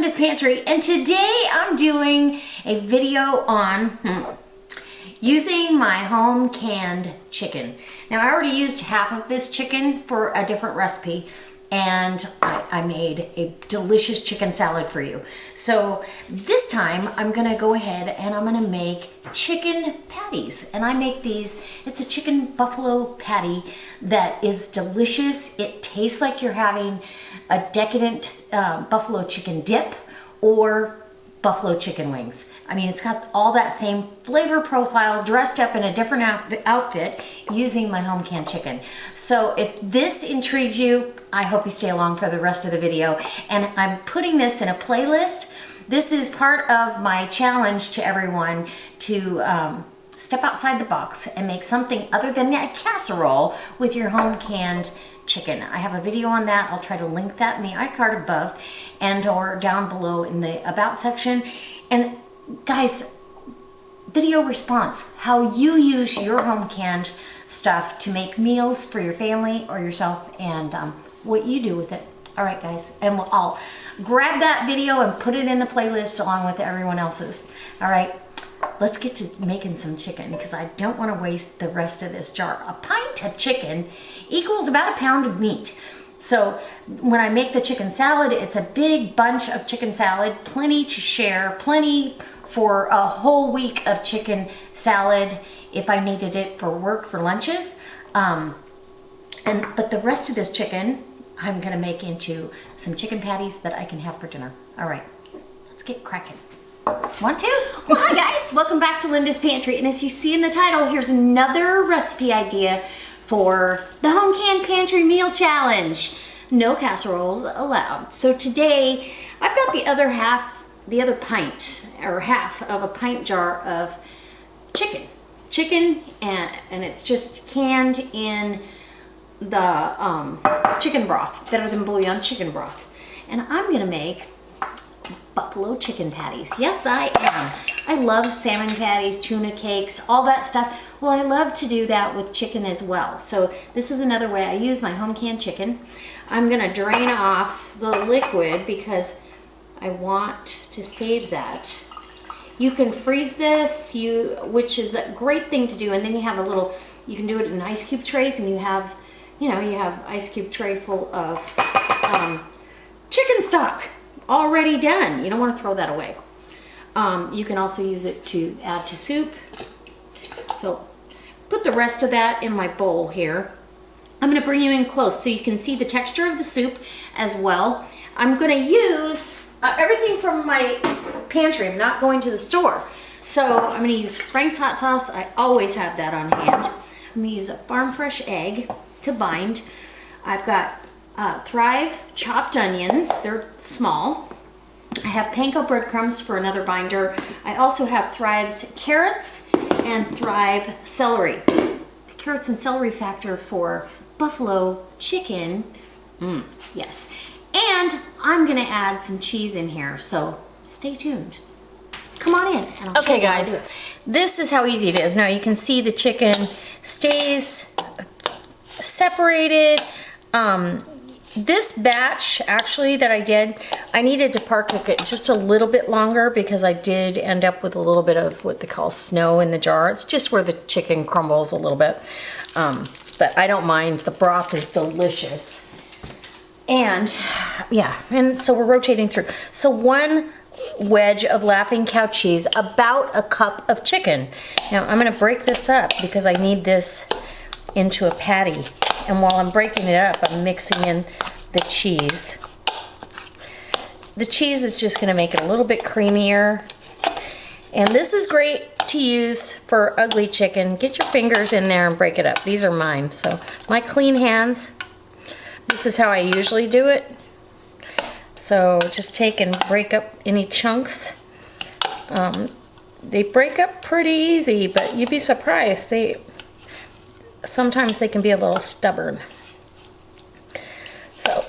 Linda's Pantry, and today I'm doing a video on using my home canned chicken. Now I already used half of this chicken for a different recipe, and I made a delicious chicken salad for you. So this time I'm gonna go ahead and I'm gonna make chicken patties. And I make these, it's a chicken buffalo patty that is delicious. It tastes like you're having a decadent buffalo chicken dip or buffalo chicken wings. I mean, it's got all that same flavor profile, dressed up in a different outfit using my home canned chicken. So if this intrigues you, I hope you stay along for the rest of the video. And I'm putting this in a playlist. This is part of my challenge to everyone to step outside the box and make something other than a casserole with your home canned chicken. I have a video on that. I'll try to link that in the iCard above and or down below in the about section. And guys, video response, how you use your home canned stuff to make meals for your family or yourself, and what you do with it. All right, guys, and I'll grab that video and put it in the playlist along with everyone else's. All right, let's get to making some chicken because I don't want to waste the rest of this jar. A pint of chicken equals about a pound of meat. So when I make the chicken salad, it's a big bunch of chicken salad, plenty to share, plenty for a whole week of chicken salad if I needed it for work, for lunches. But the rest of this chicken, I'm gonna make into some chicken patties that I can have for dinner. All right, let's get cracking. Want to? Well, hi guys, welcome back to Linda's Pantry. And as you see in the title, here's another recipe idea for the Home Canned Pantry Meal Challenge. No casseroles allowed. So today, I've got the other pint, or half of a pint jar of chicken. And it's just canned in the chicken broth, better than bouillon chicken broth. And I'm gonna make buffalo chicken patties. Yes, I am. I love salmon patties, tuna cakes, all that stuff. Well, I love to do that with chicken as well. So this is another way I use my home canned chicken. I'm gonna drain off the liquid because I want to save that. You can freeze this, which is a great thing to do. And then you have you can do it in ice cube trays, and you have ice cube tray full of chicken stock already done. You don't want to throw that away. You can also use it to add to soup. So put the rest of that in my bowl here. I'm going to bring you in close so you can see the texture of the soup as well. I'm going to use everything from my pantry. I'm not going to the store. So I'm going to use Frank's hot sauce. I always have that on hand. I'm going to use a farm fresh egg to bind. I've got Thrive chopped onions. They're small. I have panko breadcrumbs for another binder. I also have Thrive's carrots and Thrive celery. The carrots and celery factor for buffalo chicken. Yes. And I'm gonna add some cheese in here, so stay tuned. Come on in. And I'll show you guys, how to do it. This is how easy it is. Now you can see the chicken stays separated. This batch actually that I did, I needed to par cook it just a little bit longer because I did end up with a little bit of what they call snow in the jar. It's just where the chicken crumbles a little bit. But I don't mind. The broth is delicious. And yeah, and so we're rotating through. So one wedge of Laughing Cow cheese, about a cup of chicken. Now I'm gonna break this up because I need this into a patty. And while I'm breaking it up, I'm mixing in the cheese. The cheese is just gonna make it a little bit creamier. And this is great to use for ugly chicken. Get your fingers in there and break it up. These are mine, so my clean hands. This is how I usually do it. So just take and break up any chunks. They break up pretty easy, but you'd be surprised. Sometimes they can be a little stubborn. So,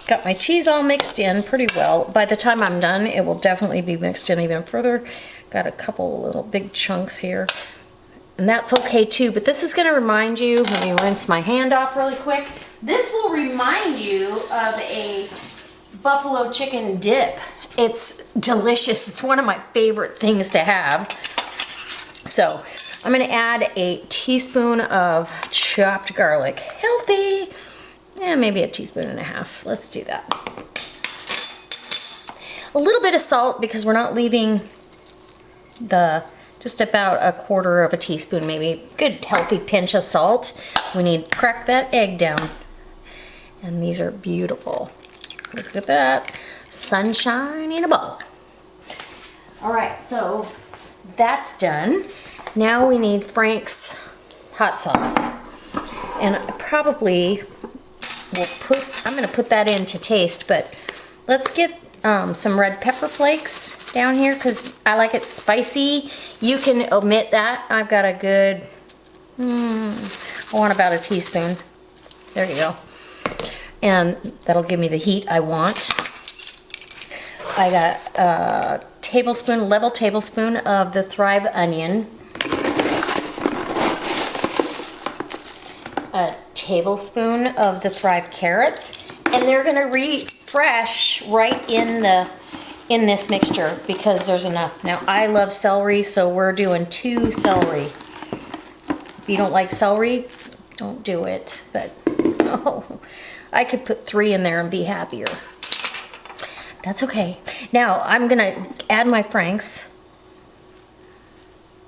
got my cheese all mixed in pretty well. By the time I'm done, it will definitely be mixed in even further. Got a couple little big chunks here. And that's okay too, but this is gonna remind you, let me rinse my hand off really quick. This will remind you of a buffalo chicken dip. It's delicious. It's one of my favorite things to have. So I'm gonna add a teaspoon of chopped garlic. Healthy. Yeah, maybe a teaspoon and a half. Let's do that. A little bit of salt because we're not leaving just about a quarter of a teaspoon, maybe. Good healthy pinch of salt. We need to crack that egg down. And these are beautiful. Look at that. Sunshine in a bowl. All right, so that's done. Now we need Frank's hot sauce. And probably I'm gonna put that in to taste, but let's get some red pepper flakes down here because I like it spicy. You can omit that. I've got a good, I want about a teaspoon. There you go. And that'll give me the heat I want. I got a level tablespoon of the Thrive onion. A tablespoon of the Thrive carrots. And they're gonna refresh right in this mixture because there's enough. Now I love celery, so we're doing 2 celery. If you don't like celery, don't do it, but oh, I could put 3 in there and be happier. That's okay. Now I'm gonna add my Frank's,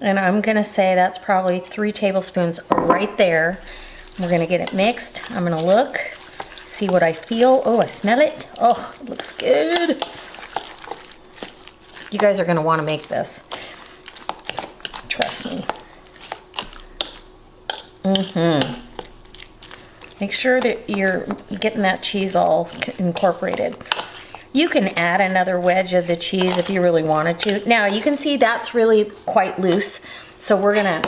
and I'm gonna say that's probably 3 tablespoons right there. We're gonna get it mixed. I'm gonna look, see what I feel. Oh, I smell it. Oh, it looks good. You guys are gonna wanna make this. Trust me. Make sure that you're getting that cheese all incorporated. You can add another wedge of the cheese if you really wanted to. Now you can see that's really quite loose. So we're gonna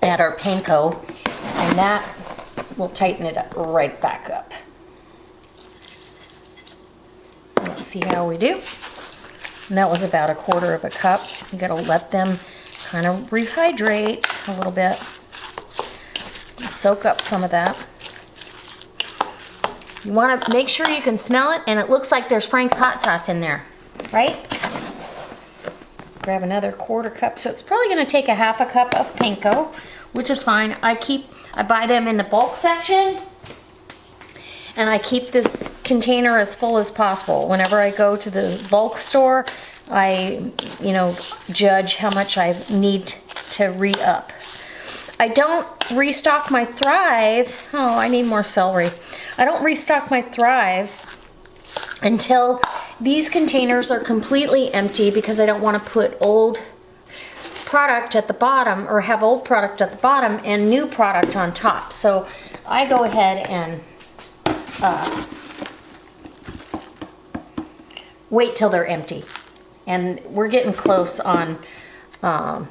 add our panko, and that will tighten it up right back up. Let's see how we do. And that was about a quarter of a cup. You gotta let them kind of rehydrate a little bit. Soak up some of that. You want to make sure you can smell it, and it looks like there's Frank's hot sauce in there, right? Grab another quarter cup. So it's probably going to take a half a cup of panko, which is fine. I buy them in the bulk section, and I keep this container as full as possible. Whenever I go to the bulk store, I, judge how much I need to re-up. I don't restock my Thrive. Oh, I need more celery. I don't restock my Thrive until these containers are completely empty because I don't want to put old product at the bottom or have old product at the bottom and new product on top. So I go ahead and wait till they're empty. And we're getting close on that.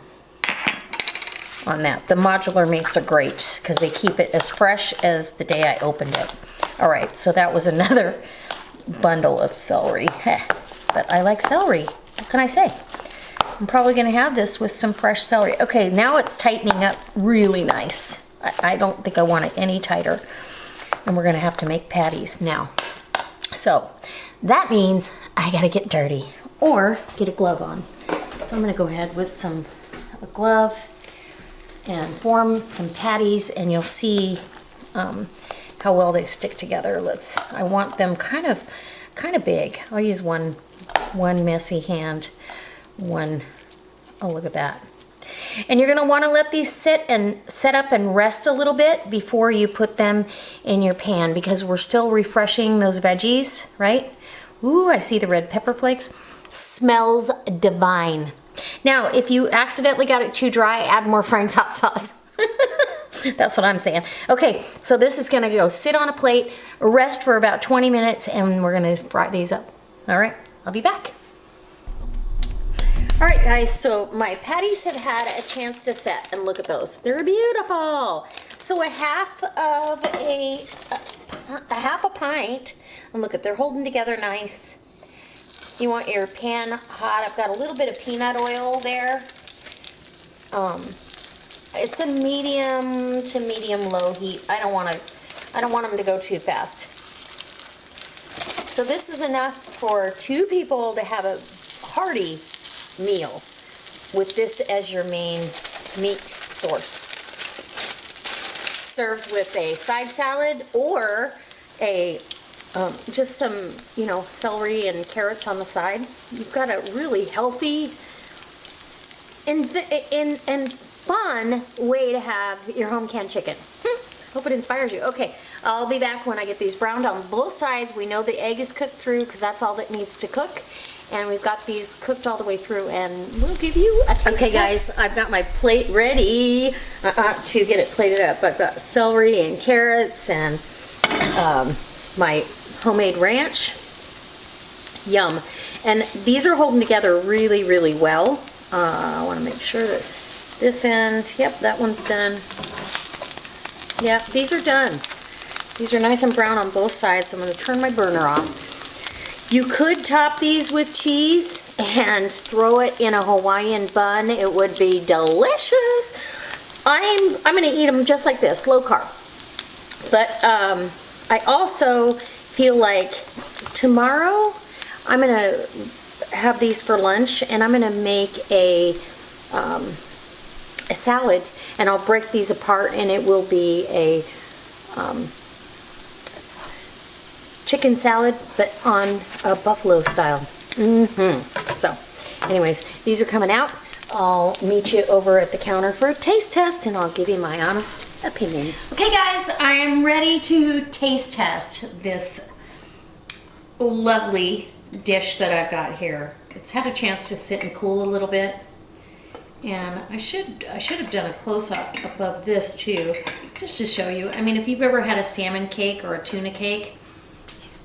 The modular meats are great because they keep it as fresh as the day I opened it. All right, so that was another bundle of celery. But I like celery. What can I say? I'm probably gonna have this with some fresh celery. Okay, now it's tightening up really nice. I don't think I want it any tighter. And we're gonna have to make patties now. So that means I gotta get dirty or get a glove on. So I'm gonna go ahead with a glove and form some patties, and you'll see how well they stick together. I want them kind of big. I'll use one messy hand, oh, look at that. And you're gonna wanna let these sit and set up and rest a little bit before you put them in your pan because we're still refreshing those veggies, right? Ooh, I see the red pepper flakes. Smells divine. Now, if you accidentally got it too dry, add more Frank's hot sauce. That's what I'm saying. Okay, so this is gonna go sit on a plate, rest for about 20 minutes, and we're gonna fry these up. All right, I'll be back. All right, guys, so my patties have had a chance to set, and look at those. They're beautiful. So a half a pint, and look at, they're holding together nice. You want your pan hot. I've got a little bit of peanut oil there. It's a medium to medium low heat. I don't want them to go too fast. So this is enough for 2 people to have a hearty meal with this as your main meat source. Served with a side salad or a just some, you know, celery and carrots on the side. You've got a really healthy and fun way to have your home canned chicken. Hope it inspires you. Okay, I'll be back when I get these browned on both sides. We know the egg is cooked through because that's all that needs to cook. And we've got these cooked all the way through, and we'll give you a taste test. Okay guys, I've got my plate ready to get it plated up. I've got celery and carrots and my homemade ranch. Yum. And these are holding together really, really well. I want to make sure that this end, yep, that one's done. Yep, these are done. These are nice and brown on both sides, so I'm going to turn my burner off. You could top these with cheese and throw it in a Hawaiian bun. It would be delicious. I'm going to eat them just like this, low carb. But I also feel like tomorrow I'm going to have these for lunch, and I'm going to make a salad, and I'll break these apart, and it will be a chicken salad, but on a buffalo style. So, anyways, these are coming out. I'll meet you over at the counter for a taste test, and I'll give you my honest opinion. Okay, guys, I am ready to taste test this lovely dish that I've got here. It's had a chance to sit and cool a little bit, and I should have done a close-up above this too, just to show you. I mean, if you've ever had a salmon cake or a tuna cake,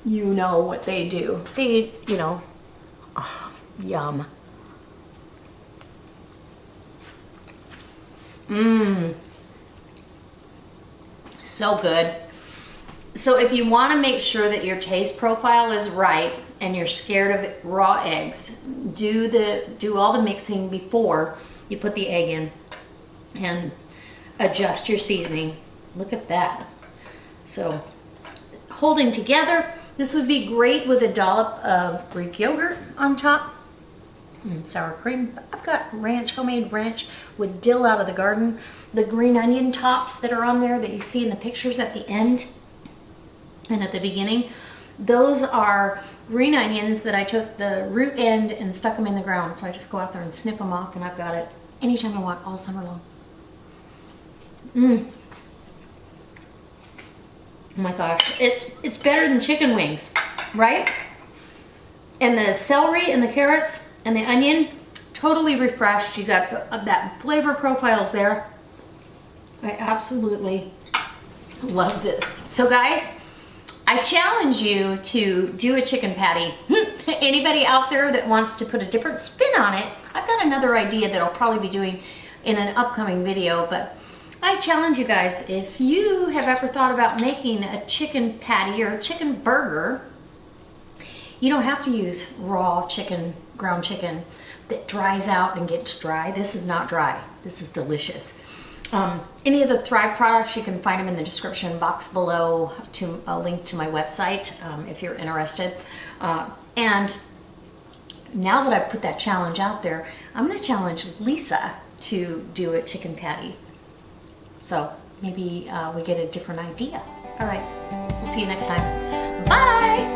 you know what they do. They, you know, oh, yum. So good. So if you want to make sure that your taste profile is right and you're scared of raw eggs, do all the mixing before you put the egg in and adjust your seasoning. Look at that. So holding together, this would be great with a dollop of Greek yogurt on top and sour cream. I've got ranch, homemade ranch with dill out of the garden. The green onion tops that are on there that you see in the pictures at the end and at the beginning, those are green onions that I took the root end and stuck them in the ground. So I just go out there and snip them off, and I've got it anytime I want all summer long. Oh my gosh, it's better than chicken wings, right? And the celery and the carrots and the onion, totally refreshed. You got that flavor profile's there. I absolutely love this. So guys, I challenge you to do a chicken patty. Anybody out there that wants to put a different spin on it, I've got another idea that I'll probably be doing in an upcoming video, but I challenge you guys, if you have ever thought about making a chicken patty or a chicken burger, you don't have to use raw chicken, ground chicken that dries out and gets dry. This is not dry. This is delicious. Any of the Thrive products, you can find them in the description box below, to a link to my website if you're interested. And now that I've put that challenge out there, I'm going to challenge Lisa to do a chicken patty. So maybe we get a different idea. All right, we'll see you next time. Bye!